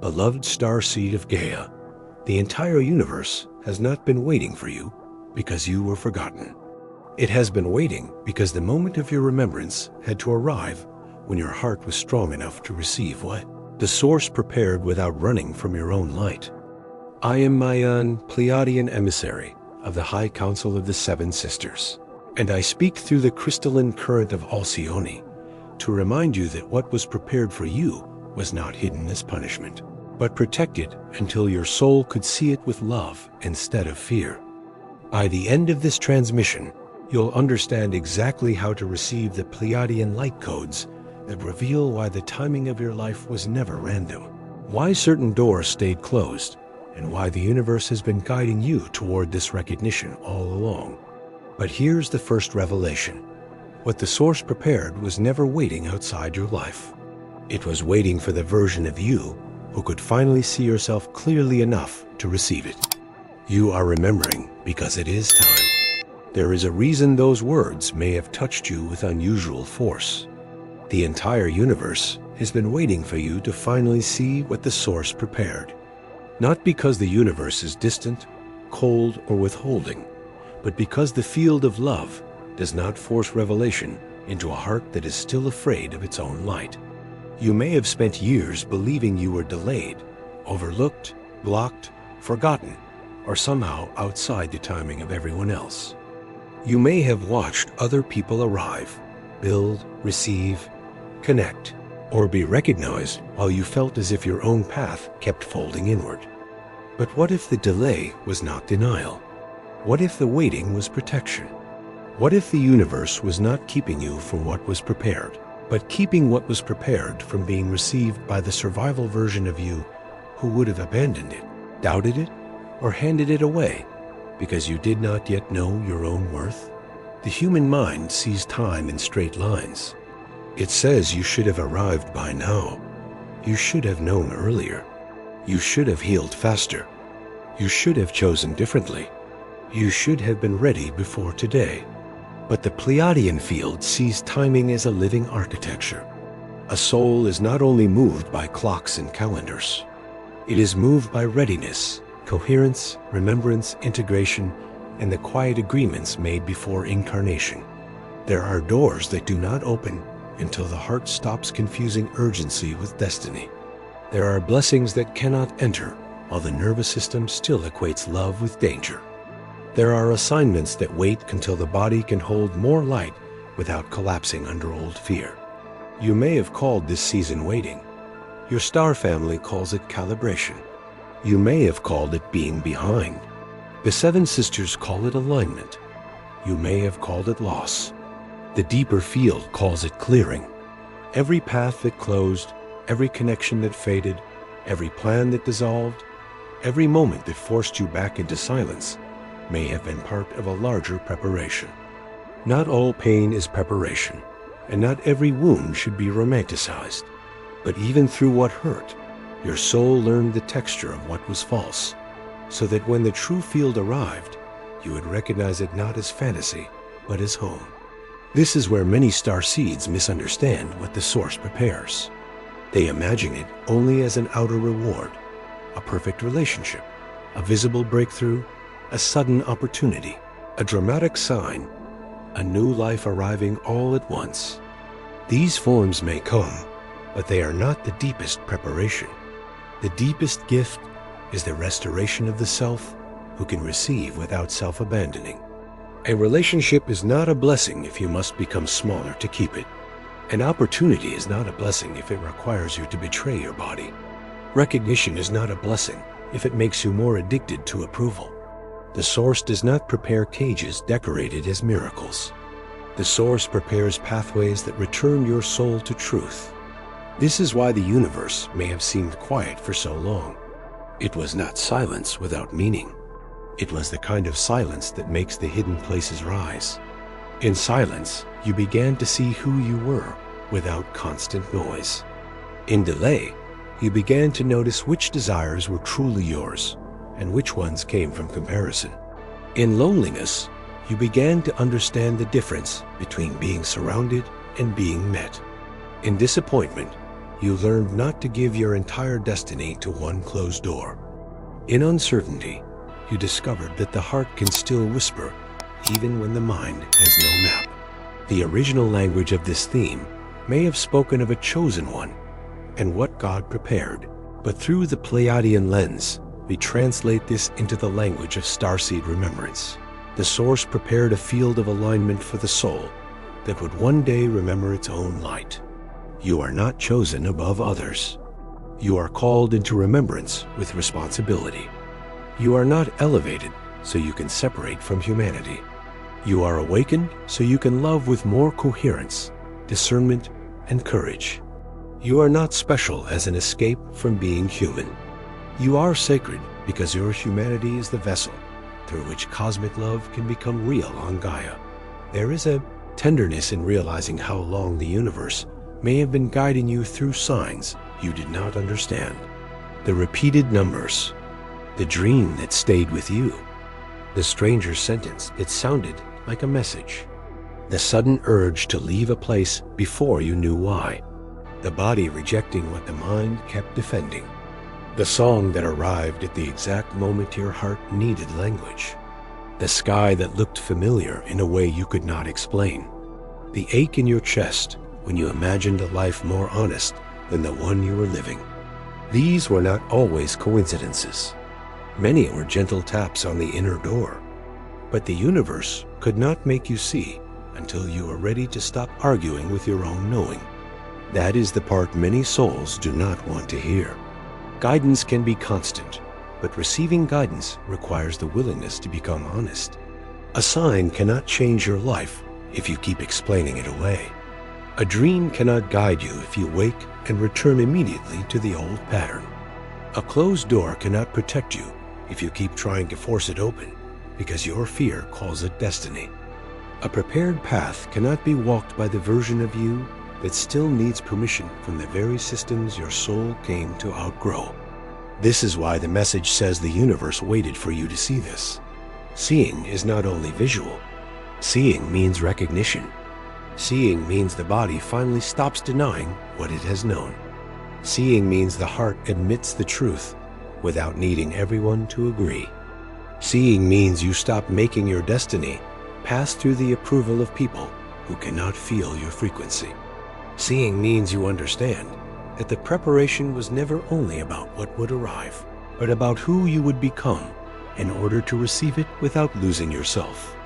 Beloved Starseed of Gaia, the entire universe has not been waiting for you because you were forgotten. It has been waiting because the moment of your remembrance had to arrive when your heart was strong enough to receive what the Source prepared without running from your own light. I am Maion, Pleiadian emissary of the High Council of the Seven Sisters, and I speak through the crystalline current of Alcyone to remind you that what was prepared for you was not hidden as punishment, but protected until your soul could see it with love instead of fear. By the end of this transmission, you'll understand exactly how to receive the Pleiadian light codes that reveal why the timing of your life was never random, why certain doors stayed closed, and why the universe has been guiding you toward this recognition all along. But here's the first revelation. What the Source prepared was never waiting outside your life. It was waiting for the version of you who could finally see yourself clearly enough to receive it. You are remembering because it is time. There is a reason those words may have touched you with unusual force. The entire universe has been waiting for you to finally see what the Source prepared. Not because the universe is distant, cold, or withholding, but because the field of love does not force revelation into a heart that is still afraid of its own light. You may have spent years believing you were delayed, overlooked, blocked, forgotten, or somehow outside the timing of everyone else. You may have watched other people arrive, build, receive, connect, or be recognized while you felt as if your own path kept folding inward. But what if the delay was not denial? What if the waiting was protection? What if the universe was not keeping you from what was prepared, but keeping what was prepared from being received by the survival version of you who would have abandoned it, doubted it, or handed it away because you did not yet know your own worth? The human mind sees time in straight lines. It says you should have arrived by now. You should have known earlier. You should have healed faster. You should have chosen differently. You should have been ready before today. But the Pleiadian field sees timing as a living architecture. A soul is not only moved by clocks and calendars. It is moved by readiness, coherence, remembrance, integration, and the quiet agreements made before incarnation. There are doors that do not open until the heart stops confusing urgency with destiny. There are blessings that cannot enter while the nervous system still equates love with danger. There are assignments that wait until the body can hold more light without collapsing under old fear. You may have called this season waiting. Your star family calls it calibration. You may have called it being behind. The Seven Sisters call it alignment. You may have called it loss. The deeper field calls it clearing. Every path that closed, every connection that faded, every plan that dissolved, every moment that forced you back into silence may have been part of a larger preparation. Not all pain is preparation, and not every wound should be romanticized. But even through what hurt, your soul learned the texture of what was false, so that when the true field arrived, you would recognize it not as fantasy, but as home. This is where many starseeds misunderstand what the Source prepares. They imagine it only as an outer reward, a perfect relationship, a visible breakthrough, a sudden opportunity, a dramatic sign, a new life arriving all at once. These forms may come, but they are not the deepest preparation. The deepest gift is the restoration of the self who can receive without self-abandoning. A relationship is not a blessing if you must become smaller to keep it. An opportunity is not a blessing if it requires you to betray your body. Recognition is not a blessing if it makes you more addicted to approval. The Source does not prepare cages decorated as miracles. The Source prepares pathways that return your soul to truth. This is why the universe may have seemed quiet for so long. It was not silence without meaning. It was the kind of silence that makes the hidden places rise. In silence, you began to see who you were without constant noise. In delay, you began to notice which desires were truly yours and which ones came from comparison. In loneliness, you began to understand the difference between being surrounded and being met. In disappointment, you learned not to give your entire destiny to one closed door. In uncertainty, you discovered that the heart can still whisper, even when the mind has no map. The original language of this theme may have spoken of a chosen one and what God prepared, but through the Pleiadian lens, we translate this into the language of starseed remembrance. The source prepared a field of alignment for the soul that would one day remember its own light. You are not chosen above others. You are called into remembrance with responsibility. You are not elevated so you can separate from humanity. You are awakened so you can love with more coherence, discernment, and courage. You are not special as an escape from being human. You are sacred because your humanity is the vessel through which cosmic love can become real on Gaia. There is a tenderness in realizing how long the universe may have been guiding you through signs you did not understand. The repeated numbers, the dream that stayed with you, the stranger's sentence that sounded like a message, the sudden urge to leave a place before you knew why, the body rejecting what the mind kept defending, the song that arrived at the exact moment your heart needed language, the sky that looked familiar in a way you could not explain, the ache in your chest when you imagined a life more honest than the one you were living. These were not always coincidences. Many were gentle taps on the inner door. But the universe could not make you see until you were ready to stop arguing with your own knowing. That is the part many souls do not want to hear. Guidance can be constant, but receiving guidance requires the willingness to become honest. A sign cannot change your life if you keep explaining it away. A dream cannot guide you if you wake and return immediately to the old pattern. A closed door cannot protect you if you keep trying to force it open because your fear calls it destiny. A prepared path cannot be walked by the version of you that still needs permission from the very systems your soul came to outgrow. This is why the message says the universe waited for you to see this. Seeing is not only visual. Seeing means recognition. Seeing means the body finally stops denying what it has known. Seeing means the heart admits the truth without needing everyone to agree. Seeing means you stop making your destiny pass through the approval of people who cannot feel your frequency. Seeing means you understand that the preparation was never only about what would arrive, but about who you would become in order to receive it without losing yourself.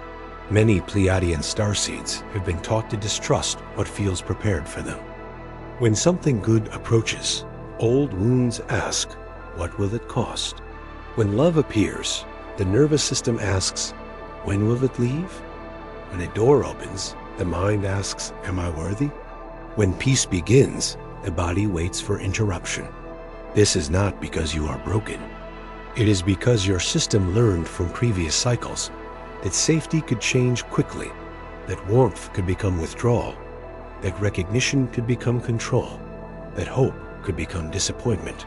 Many Pleiadian starseeds have been taught to distrust what feels prepared for them. When something good approaches, old wounds ask, what will it cost? When love appears, the nervous system asks, when will it leave? When a door opens, the mind asks, am I worthy? When peace begins, the body waits for interruption. This is not because you are broken. It is because your system learned from previous cycles that safety could change quickly, that warmth could become withdrawal, that recognition could become control, that hope could become disappointment.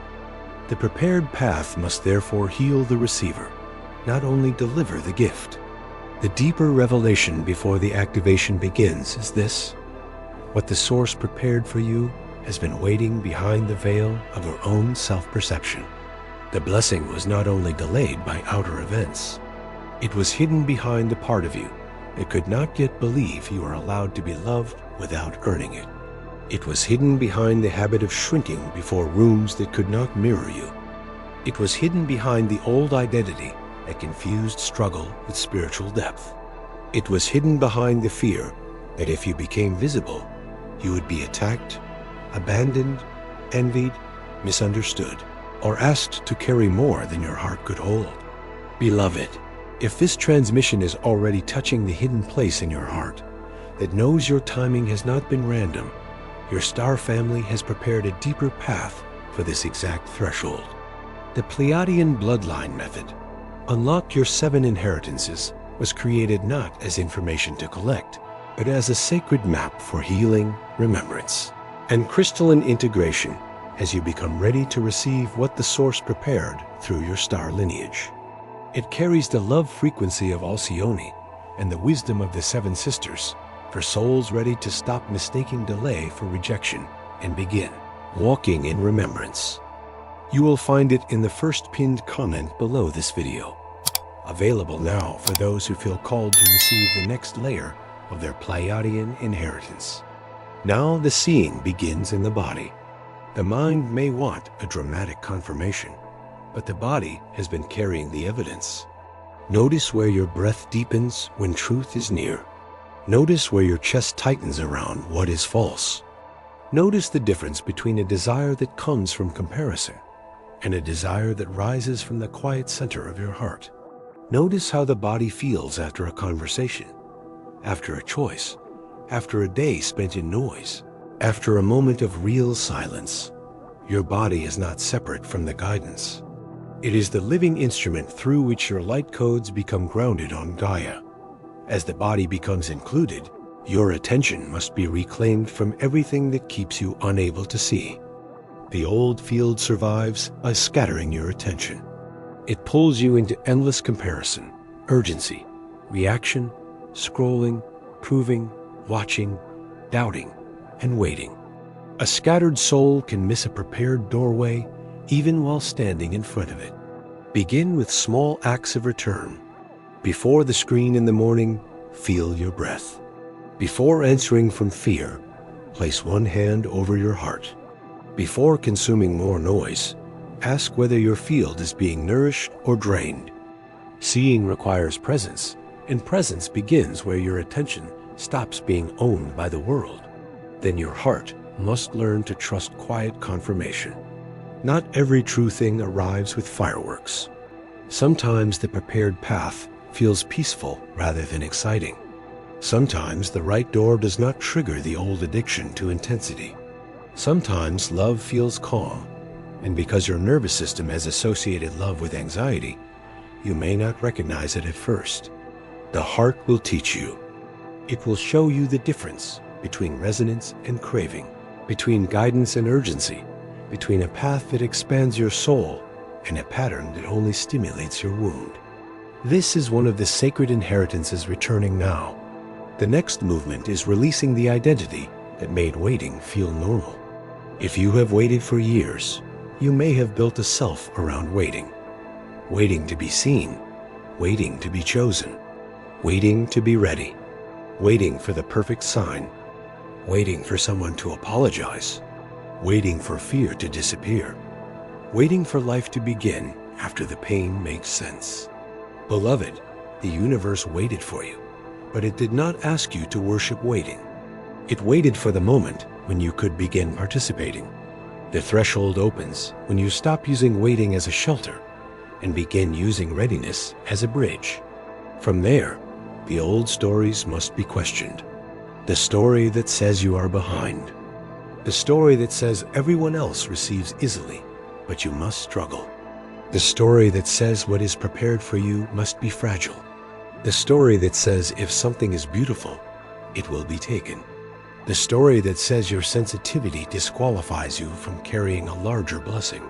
The prepared path must therefore heal the receiver, not only deliver the gift. The deeper revelation before the activation begins is this: what the source prepared for you has been waiting behind the veil of your own self-perception. The blessing was not only delayed by outer events, it was hidden behind the part of you that could not yet believe you are allowed to be loved without earning it. It was hidden behind the habit of shrinking before rooms that could not mirror you. It was hidden behind the old identity that confused struggle with spiritual depth. It was hidden behind the fear that if you became visible, you would be attacked, abandoned, envied, misunderstood, or asked to carry more than your heart could hold. Beloved, if this transmission is already touching the hidden place in your heart that knows your timing has not been random, your star family has prepared a deeper path for this exact threshold. The Pleiadian bloodline method, Unlock Your 7 Inheritances, was created not as information to collect, but as a sacred map for healing, remembrance, and crystalline integration as you become ready to receive what the source prepared through your star lineage. It carries the love frequency of Alcyone and the wisdom of the 7 sisters for souls ready to stop mistaking delay for rejection and begin Walking in Remembrance. You will find it in the first pinned comment below this video. Available now for those who feel called to receive the next layer of their Pleiadian inheritance. Now the seeing begins in the body. The mind may want a dramatic confirmation, but the body has been carrying the evidence. Notice where your breath deepens when truth is near. Notice where your chest tightens around what is false. Notice the difference between a desire that comes from comparison and a desire that rises from the quiet center of your heart. Notice how the body feels after a conversation, after a choice, after a day spent in noise, after a moment of real silence. Your body is not separate from the guidance. It is the living instrument through which your light codes become grounded on Gaia. As the body becomes included, your attention must be reclaimed from everything that keeps you unable to see. The old field survives by scattering your attention. It pulls you into endless comparison, urgency, reaction, scrolling, proving, watching, doubting, and waiting. A scattered soul can miss a prepared doorway even while standing in front of it. Begin with small acts of return. Before the screen in the morning, feel your breath. Before answering from fear, place one hand over your heart. Before consuming more noise, ask whether your field is being nourished or drained. Seeing requires presence, and presence begins where your attention stops being owned by the world. Then your heart must learn to trust quiet confirmation. Not every true thing arrives with fireworks. Sometimes the prepared path feels peaceful rather than exciting. Sometimes the right door does not trigger the old addiction to intensity. Sometimes love feels calm, and because your nervous system has associated love with anxiety, you may not recognize it at first. The heart will teach you. It will show you the difference between resonance and craving, between guidance and urgency, between a path that expands your soul and a pattern that only stimulates your wound. This is one of the sacred inheritances returning now. The next movement is releasing the identity that made waiting feel normal. If you have waited for years, you may have built a self around waiting. Waiting to be seen, waiting to be chosen, waiting to be ready, waiting for the perfect sign, waiting for someone to apologize, waiting for fear to disappear, waiting for life to begin after the pain makes sense. Beloved, the universe waited for you, but it did not ask you to worship waiting. It waited for the moment when you could begin participating. The threshold opens when you stop using waiting as a shelter and begin using readiness as a bridge. From there, the old stories must be questioned. The story that says you are behind. The story that says everyone else receives easily, but you must struggle. The story that says what is prepared for you must be fragile. The story that says if something is beautiful, it will be taken. The story that says your sensitivity disqualifies you from carrying a larger blessing.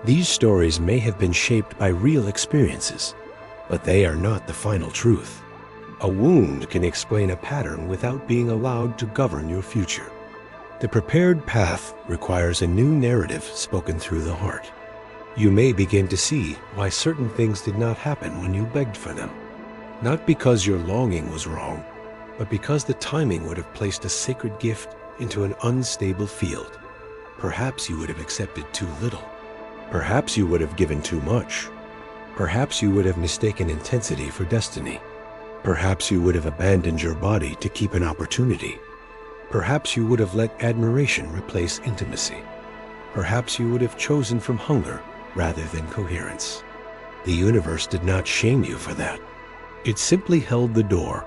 These stories may have been shaped by real experiences, but they are not the final truth. A wound can explain a pattern without being allowed to govern your future. The prepared path requires a new narrative spoken through the heart. You may begin to see why certain things did not happen when you begged for them. Not because your longing was wrong, but because the timing would have placed a sacred gift into an unstable field. Perhaps you would have accepted too little. Perhaps you would have given too much. Perhaps you would have mistaken intensity for destiny. Perhaps you would have abandoned your body to keep an opportunity. Perhaps you would have let admiration replace intimacy. Perhaps you would have chosen from hunger rather than coherence. The universe did not shame you for that. It simply held the door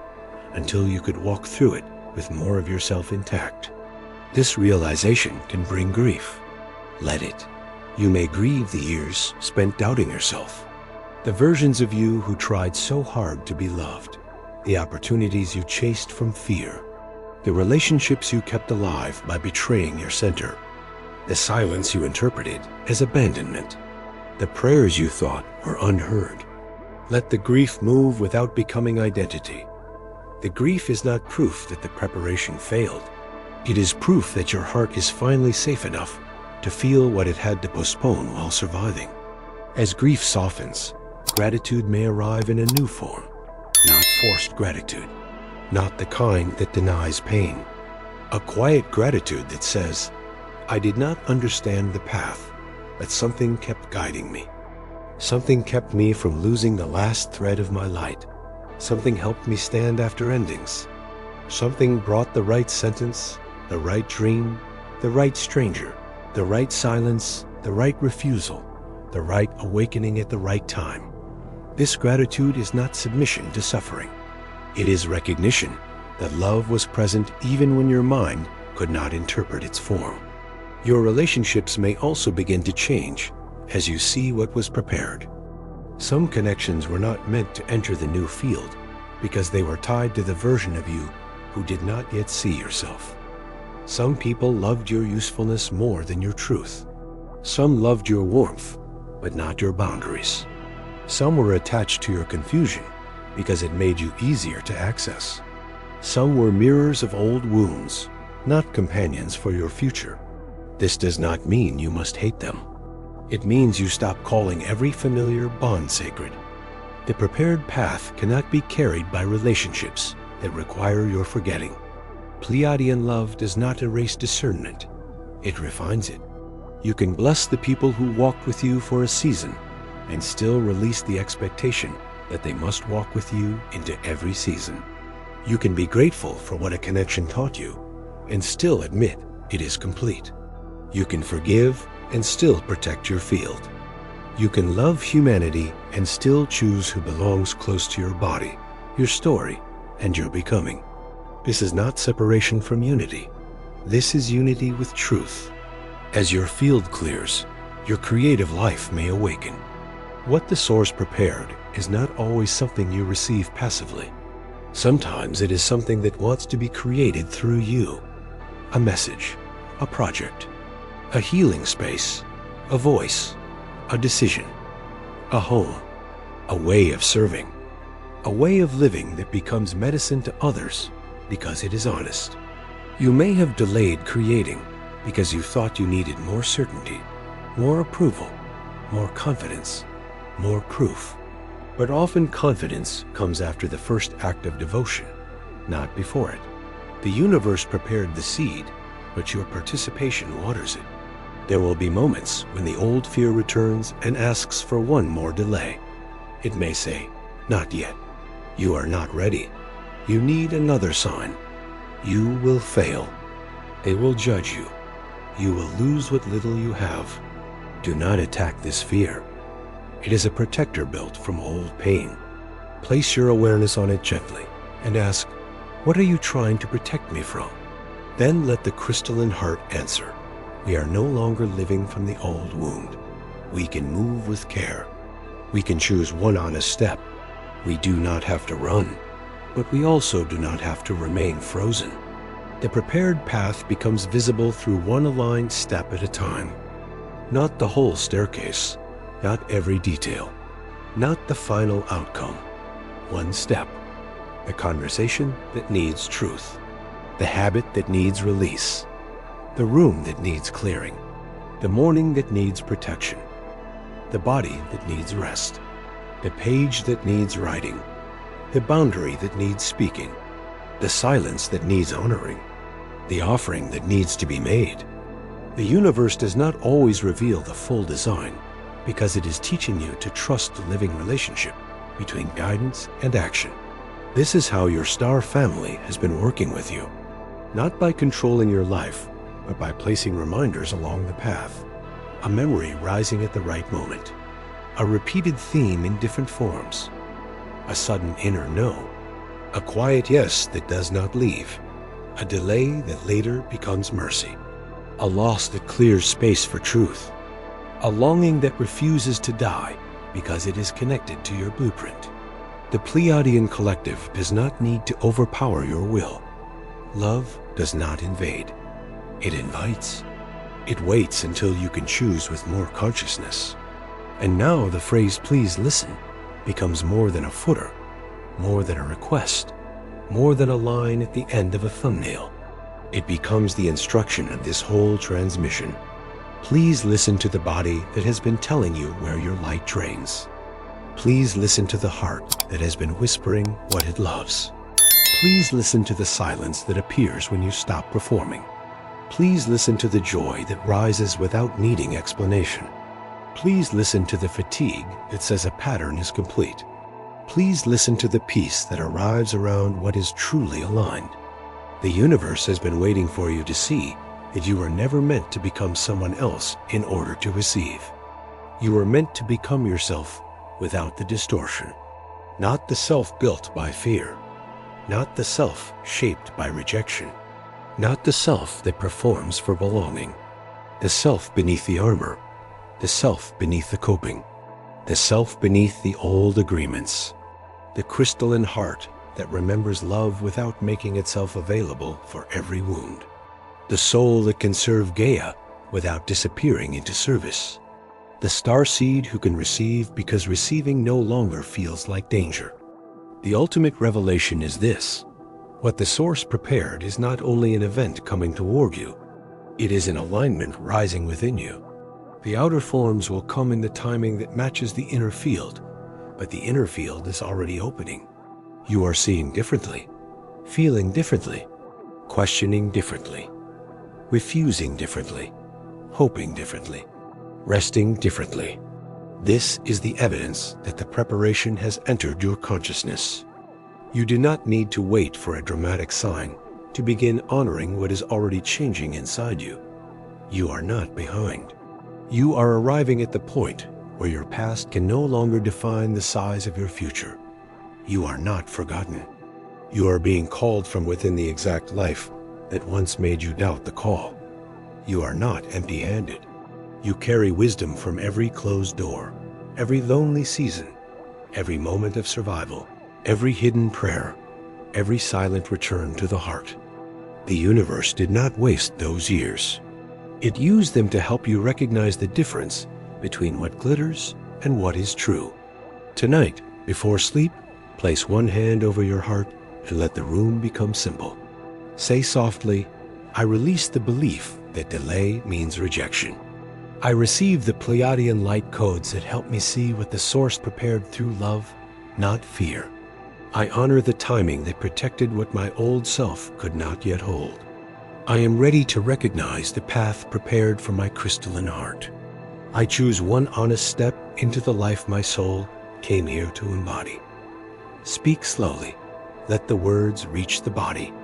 until you could walk through it with more of yourself intact. This realization can bring grief. Let it. You may grieve the years spent doubting yourself, the versions of you who tried so hard to be loved, the opportunities you chased from fear, the relationships you kept alive by betraying your center, the silence you interpreted as abandonment, the prayers you thought were unheard. Let the grief move without becoming identity. The grief is not proof that the preparation failed. It is proof that your heart is finally safe enough to feel what it had to postpone while surviving. As grief softens, gratitude may arrive in a new form, not forced gratitude, not the kind that denies pain. A quiet gratitude that says, I did not understand the path, but something kept guiding me. Something kept me from losing the last thread of my light. Something helped me stand after endings. Something brought the right sentence, the right dream, the right stranger, the right silence, the right refusal, the right awakening at the right time. This gratitude is not submission to suffering. It is recognition that love was present even when your mind could not interpret its form. Your relationships may also begin to change as you see what was prepared. Some connections were not meant to enter the new field because they were tied to the version of you who did not yet see yourself. Some people loved your usefulness more than your truth. Some loved your warmth, but not your boundaries. Some were attached to your confusion because it made you easier to access. Some were mirrors of old wounds, not companions for your future. This does not mean you must hate them. It means you stop calling every familiar bond sacred. The prepared path cannot be carried by relationships that require your forgetting. Pleiadian love does not erase discernment. It refines it. You can bless the people who walked with you for a season and still release the expectation that they must walk with you into every season. You can be grateful for what a connection taught you and still admit it is complete. You can forgive and still protect your field. You can love humanity and still choose who belongs close to your body, your story, and your becoming. This is not separation from unity. This is unity with truth. As your field clears, your creative life may awaken. What the source prepared is not always something you receive passively. Sometimes it is something that wants to be created through you. A message, a project, a healing space, a voice, a decision, a home, a way of serving, a way of living that becomes medicine to others because it is honest. You may have delayed creating because you thought you needed more certainty, more approval, more confidence, more proof. But often confidence comes after the first act of devotion, not before it. The universe prepared the seed, but your participation waters it. There will be moments when the old fear returns and asks for one more delay. It may say, not yet. You are not ready. You need another sign. You will fail. They will judge you. You will lose what little you have. Do not attack this fear. It is a protector built from old pain. Place your awareness on it gently and ask, what are you trying to protect me from? Then let the crystalline heart answer. We are no longer living from the old wound. We can move with care. We can choose one honest step. We do not have to run, but we also do not have to remain frozen. The prepared path becomes visible through one aligned step at a time. Not the whole staircase, not every detail, not the final outcome. One step. The conversation that needs truth. The habit that needs release. The room that needs clearing. The morning that needs protection. The body that needs rest. The page that needs writing. The boundary that needs speaking. The silence that needs honoring. The offering that needs to be made. The universe does not always reveal the full design because it is teaching you to trust the living relationship between guidance and action. This is how your star family has been working with you, not by controlling your life, but by placing reminders along the path, a memory rising at the right moment, a repeated theme in different forms, a sudden inner no, a quiet yes that does not leave, a delay that later becomes mercy, a loss that clears space for truth, a longing that refuses to die because it is connected to your blueprint. The Pleiadian collective does not need to overpower your will. Love does not invade. It invites. It waits until you can choose with more consciousness. And now the phrase, please listen, becomes more than a footer, more than a request, more than a line at the end of a thumbnail. It becomes the instruction of this whole transmission. Please listen to the body that has been telling you where your light drains. Please listen to the heart that has been whispering what it loves. Please listen to the silence that appears when you stop performing. Please listen to the joy that rises without needing explanation. Please listen to the fatigue that says a pattern is complete. Please listen to the peace that arrives around what is truly aligned. The universe has been waiting for you to see that you were never meant to become someone else in order to receive. You were meant to become yourself without the distortion. Not the self built by fear. Not the self shaped by rejection. Not the self that performs for belonging. The self beneath the armor. The self beneath the coping. The self beneath the old agreements. The crystalline heart that remembers love without making itself available for every wound. The soul that can serve Gaia without disappearing into service. The starseed who can receive because receiving no longer feels like danger. The ultimate revelation is this: what the Source prepared is not only an event coming toward you, it is an alignment rising within you. The outer forms will come in the timing that matches the inner field, but the inner field is already opening. You are seeing differently, feeling differently, questioning differently, refusing differently, hoping differently, resting differently. This is the evidence that the preparation has entered your consciousness. You do not need to wait for a dramatic sign to begin honoring what is already changing inside you. You are not behind. You are arriving at the point where your past can no longer define the size of your future. You are not forgotten. You are being called from within the exact life that once made you doubt the call. You are not empty-handed. You carry wisdom from every closed door, every lonely season, every moment of survival, every hidden prayer, every silent return to the heart. The universe did not waste those years. It used them to help you recognize the difference between what glitters and what is true. Tonight, before sleep, place one hand over your heart and let the room become simple. Say softly, I release the belief that delay means rejection. I receive the Pleiadian light codes that help me see what the Source prepared through love, not fear. I honor the timing that protected what my old self could not yet hold. I am ready to recognize the path prepared for my crystalline heart. I choose one honest step into the life my soul came here to embody. Speak slowly. Let the words reach the body.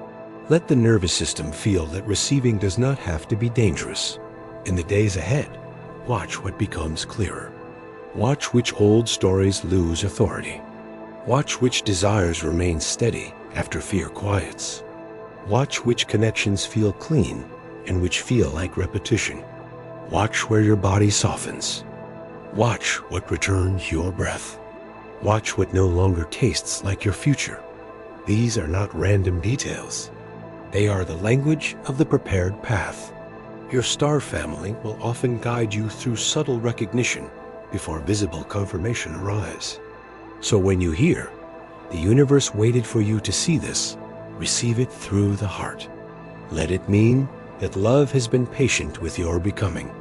Let the nervous system feel that receiving does not have to be dangerous. In the days ahead, watch what becomes clearer. Watch which old stories lose authority. Watch which desires remain steady after fear quiets. Watch which connections feel clean and which feel like repetition. Watch where your body softens. Watch what returns your breath. Watch what no longer tastes like your future. These are not random details. They are the language of the prepared path. Your star family will often guide you through subtle recognition before visible confirmation arrives. So when you hear, the universe waited for you to see this, receive it through the heart. Let it mean that love has been patient with your becoming.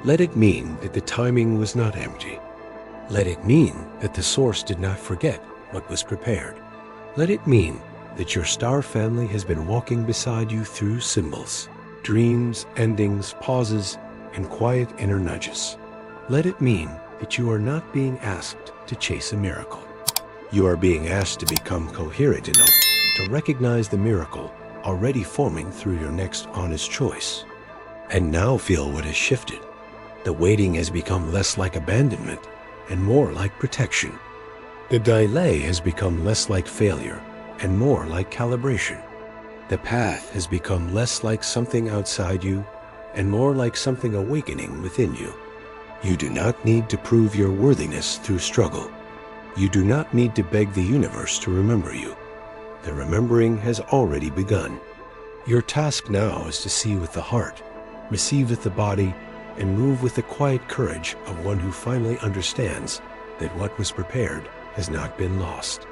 Let it mean that the timing was not empty. Let it mean that the Source did not forget what was prepared. Let it mean that your star family has been walking beside you through symbols, dreams, endings, pauses, and quiet inner nudges. Let it mean that you are not being asked to chase a miracle. You are being asked to become coherent enough to recognize the miracle already forming through your next honest choice. And now feel what has shifted. The waiting has become less like abandonment and more like protection. The delay has become less like failure and more like calibration. The path has become less like something outside you and more like something awakening within you. You do not need to prove your worthiness through struggle. You do not need to beg the universe to remember you. The remembering has already begun. Your task now is to see with the heart, receive with the body, and move with the quiet courage of one who finally understands that what was prepared has not been lost.